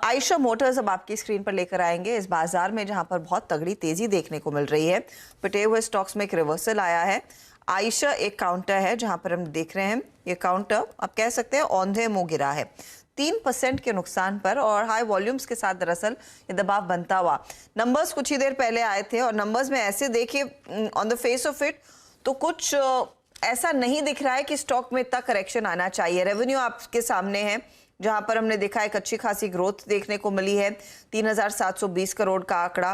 Eicher Motors अब आपकी screen पर लेकर आएंगे इस बाजार में जहां पर बहुत तगड़ी तेजी देखने को मिल रही है। पिटे हुए स्टॉक्स में एक रिवर्सल आया है। आयशर एक काउंटर है जहां पर हम देख रहे हैं ये काउंटर आप कह सकते हैं औंधे मुंह गिरा है 3% के नुकसान पर और हाई वॉल्यूम्स के साथ दरअसल ये दबाव बनता हुआ। नंबर्स कुछ ही देर पहले आए थे और नंबर्स में ऐसे देखिए on the face of it तो कुछ ऐसा नहीं दिख रहा है कि स्टॉक में इतना करेक्शन आना चाहिए। रेवेन्यू आपके सामने है जहां पर हमने देखा एक अच्छी खासी ग्रोथ देखने को मिली है, 3,720 करोड़ का आंकड़ा।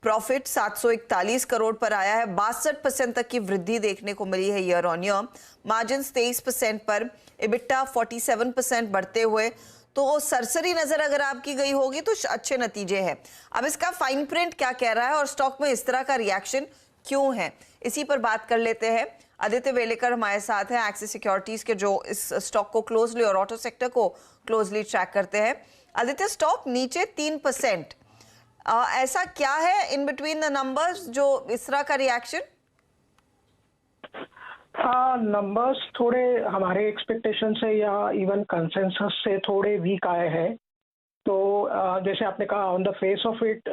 प्रॉफिट 741 करोड़ पर आया है, 62% तक की वृद्धि देखने को मिली है ईयर ऑन ईयर। मार्जिन 23% पर, इबिट्टा 47% बढ़ते हुए, तो सरसरी नजर अगर आपकी गई होगी तो अच्छे नतीजे हैं। अब इसका फाइन प्रिंट क्या कह रहा है और स्टॉक में इस तरह का रिएक्शन क्यों है, इसी पर बात कर लेते हैं। आदित्य वेलेकर हमारे साथ हैं, एक्सिस सिक्योरिटीज के, जो इस स्टॉक को क्लोजली और ऑटो सेक्टर को क्लोजली ट्रैक करते हैं। आदित्य, स्टॉक नीचे 3%, ऐसा क्या है इन बिटवीन द नंबर्स जो इस तरह का रिएक्शन? नंबर्स थोड़े हमारे एक्सपेक्टेशन से या इवन कंसेंसस से थोड़े वीक आए हैं। तो जैसे आपने कहा on the face of it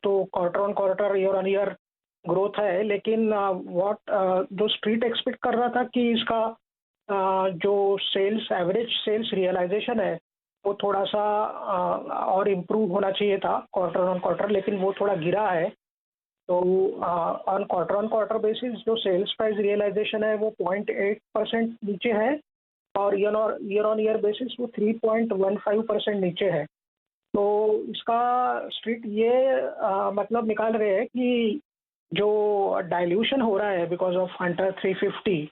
तो quarter on quarter year on year growth है, लेकिन जो स्ट्रीट एक्सपेक्ट कर रहा था कि इसका जो एवरेज सेल्स रियलाइजेशन है वो थोड़ा सा और इम्प्रूव होना चाहिए था क्वार्टर ऑन क्वार्टर, लेकिन वो थोड़ा गिरा है। तो ऑन क्वार्टर बेसिस जो सेल्स प्राइस रियलाइजेशन है वो 0.8% नीचे है और ईयर ऑन ईयर बेसिस वो 3.15% नीचे है। तो इसका स्ट्रीट ये मतलब निकाल रहे हैं कि जो डाइल्यूशन हो रहा है बिकॉज ऑफ हंटर 350,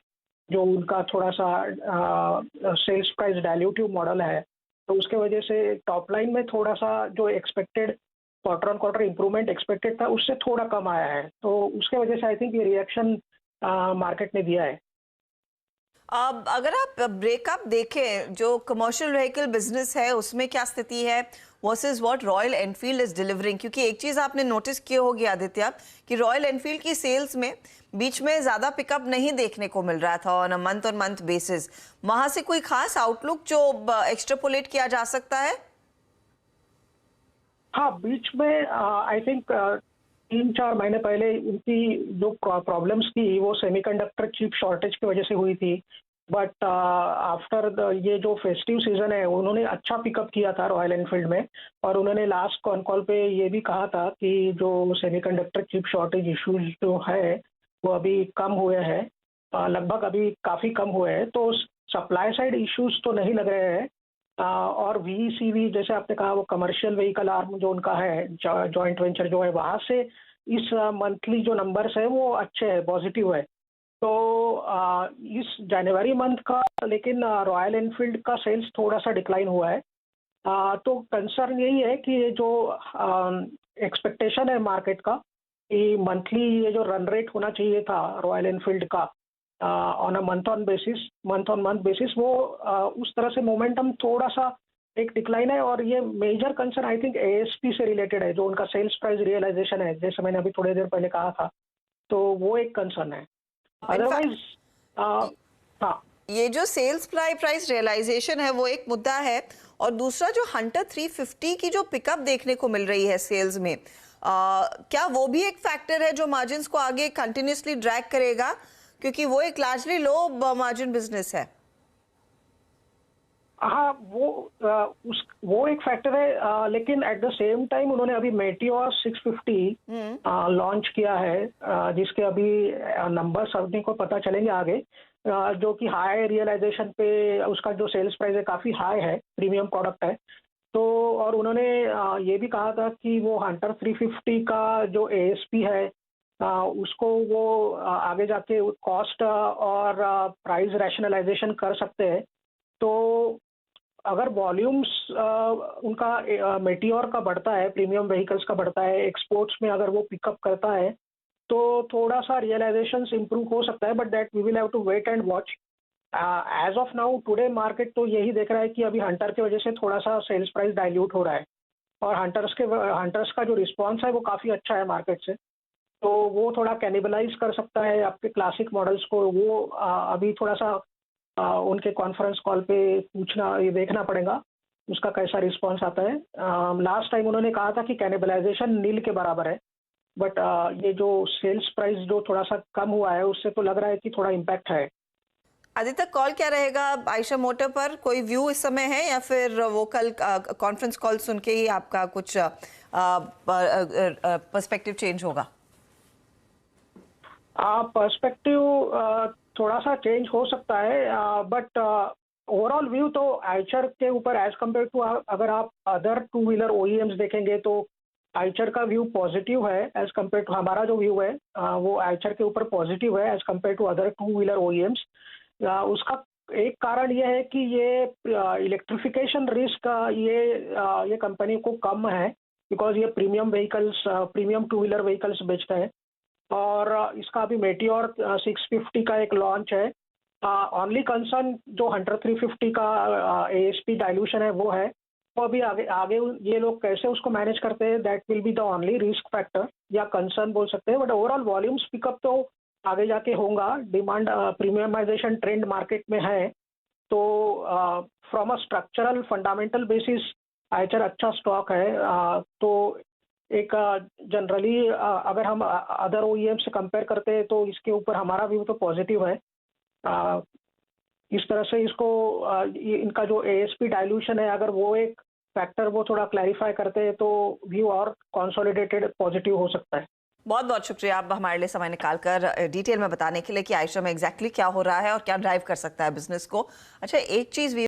जो उनका थोड़ा सा सेल्स प्राइस डाइल्यूटिव मॉडल है, तो उसके वजह से टॉप लाइन में थोड़ा सा जो expected quarter on quarter improvement expected था उससे थोड़ा कम आया है। तो उसके वजह से आई थिंक ये रिएक्शन मार्केट ने दिया है। अब अगर आप ब्रेकअप देखें, जो कमर्शियल व्हीकल बिजनेस है उसमें क्या स्थिति है versus what royal Enfield is delivering, क्योंकि एक चीज आपने नोटिस की होगी आदित्य कि रॉयल एनफील्ड की सेल्स में बीच में ज्यादा पिकअप नहीं देखने को मिल रहा था ऑन अ मंथ बेसिस। वहां से कोई खास आउटलुक जो एक्सट्रापोलेट किया जा सकता है? हाँ, बीच में आई थिंक 3-4 महीने पहले उनकी जो प्रॉब्लम्स थी वो सेमीकंडक्टर चिप शॉर्टेज की वजह से हुई थी। बट आफ्टर ये जो फेस्टिव सीजन है उन्होंने अच्छा पिकअप किया था रॉयल एनफील्ड में, और उन्होंने लास्ट कॉन कॉल पे ये भी कहा था कि जो सेमीकंडक्टर चिप शॉर्टेज इश्यूज जो है वो अभी कम हुए हैं, लगभग अभी काफ़ी कम हुए हैं। तो सप्लाई साइड इश्यूज तो नहीं लग रहे हैं। और वीईसीवी जैसे आपने कहा वो कमर्शियल व्हीकल आर्म जो उनका है जॉइंट वेंचर जो है, वहाँ से इस मंथली जो नंबर्स है वो अच्छे हैं, पॉजिटिव है। तो इस जनवरी मंथ का लेकिन रॉयल एनफील्ड का सेल्स थोड़ा सा डिक्लाइन हुआ है। तो कंसर्न यही है कि ये जो एक्सपेक्टेशन है मार्केट का कि मंथली ये जो रन रेट होना चाहिए था रॉयल एनफील्ड का on a month on month basis वो उस तरह से मोमेंटम थोड़ा सा एक डिक्लाइन है। और ये major concern I think ASP से रिलेटेड है, जो उनका सेल्स प्राइस रियलाइजेशन है, जैसे मैंने अभी थोड़ी देर पहले कहा था। तो वो एक कंसर्न है। अदरवाइज हाँ, ये जो सेल्स प्राइस रियलाइजेशन है वो एक मुद्दा है, और दूसरा जो हंटर 350 की जो पिकअप देखने को मिल रही है सेल्स में, क्या वो भी एक फैक्टर है जो मार्जिन्स को आगे कंटिन्यूसली ड्रैग करेगा, क्योंकि वो एक लार्जली लो मार्जिन बिजनेस है? हाँ, वो एक फैक्टर है, लेकिन एट द सेम टाइम उन्होंने अभी मेटियोर 650 लॉन्च किया है, जिसके अभी नंबर्स अपने को पता चलेंगे आगे, जो कि हाई रियलाइजेशन पे उसका जो सेल्स प्राइस है काफ़ी हाई है, प्रीमियम प्रोडक्ट है। तो और उन्होंने ये भी कहा था कि वो हंटर 350 का जो एएसपी है उसको वो आगे जाके कॉस्ट और प्राइस रैशनलाइजेशन कर सकते हैं। तो अगर वॉल्यूम्स उनका मेटियोर का बढ़ता है, प्रीमियम व्हीकल्स का बढ़ता है, एक्सपोर्ट्स में अगर वो पिकअप करता है तो थोड़ा सा रियलाइजेशंस इंप्रूव हो सकता है, but that we will have to wait and watch. As of now today market तो यही देख रहा है कि अभी हंटर की वजह से थोड़ा सा सेल्स प्राइस डाइल्यूट हो रहा है, और हंटर्स का जो रिस्पॉन्स है वो काफ़ी अच्छा है मार्केट से। तो वो थोड़ा कैनिबलाइज कर सकता है आपके क्लासिक मॉडल्स को। वो अभी थोड़ा सा उनके कॉन्फ्रेंस कॉल पे पूछना, ये देखना पड़ेगा। उसका कैसा रिस्पॉन्स आता है। लास्ट टाइम उन्होंने कहा था कि कैनिबलाइजेशन नील के बराबर है, बट ये जो सेल्स प्राइस जो थोड़ा सा कम हुआ है उससे तो लग रहा है कि थोड़ा इम्पैक्ट है। आदित्य, कॉल क्या रहेगा आयशा मोटर पर? कोई व्यू इस समय है या फिर वो कल कॉन्फ्रेंस कॉल सुन के ही आपका कुछ पर्सपेक्टिव चेंज होगा? पर्सपेक्टिव थोड़ा सा चेंज हो सकता है, बट ओवरऑल व्यू तो आइचर के ऊपर एज कम्पेयर टू, अगर आप अदर टू व्हीलर ओईएम्स देखेंगे तो आइचर का व्यू पॉजिटिव है एज कम्पेयर टू, हमारा जो व्यू है वो आइचर के ऊपर पॉजिटिव है as compare to other two wheeler OEMs. उसका एक कारण ये है कि ये इलेक्ट्रिफिकेशन रिस्क ये कंपनी को कम है, बिकॉज ये premium vehicles, premium two wheeler vehicles बेचते हैं। और इसका अभी मेटियोर 650 का एक लॉन्च है। ओनली कंसर्न जो हंटर 350 का एएसपी डाइल्यूशन है वो है, वो अभी आगे आगे ये लोग कैसे उसको मैनेज करते हैं, that will be the only risk factor या कंसर्न बोल सकते हैं। बट ओवरऑल वॉल्यूम्स पिकअप तो आगे जाके होगा। डिमांड प्रीमियमाइजेशन ट्रेंड मार्केट में है, तो from a structural fundamental basis Eicher अच्छा स्टॉक है। तो एक जनरली अगर हम अदर ओईएम से कंपेयर करते हैं तो इसके ऊपर हमारा व्यू तो पॉजिटिव है। अ, इस तरह से इसको इनका जो एएसपी डाइल्यूशन है, अगर वो एक फैक्टर वो थोड़ा क्लैरिफाई करते हैं तो व्यू और कंसोलिडेटेड पॉजिटिव हो सकता है। बहुत बहुत शुक्रिया आप हमारे लिए समय निकालकर डिटेल में बताने के लिए कि आयशा में एग्जैक्टली क्या हो रहा है और क्या ड्राइव कर सकता है बिजनेस को। अच्छा, एक चीज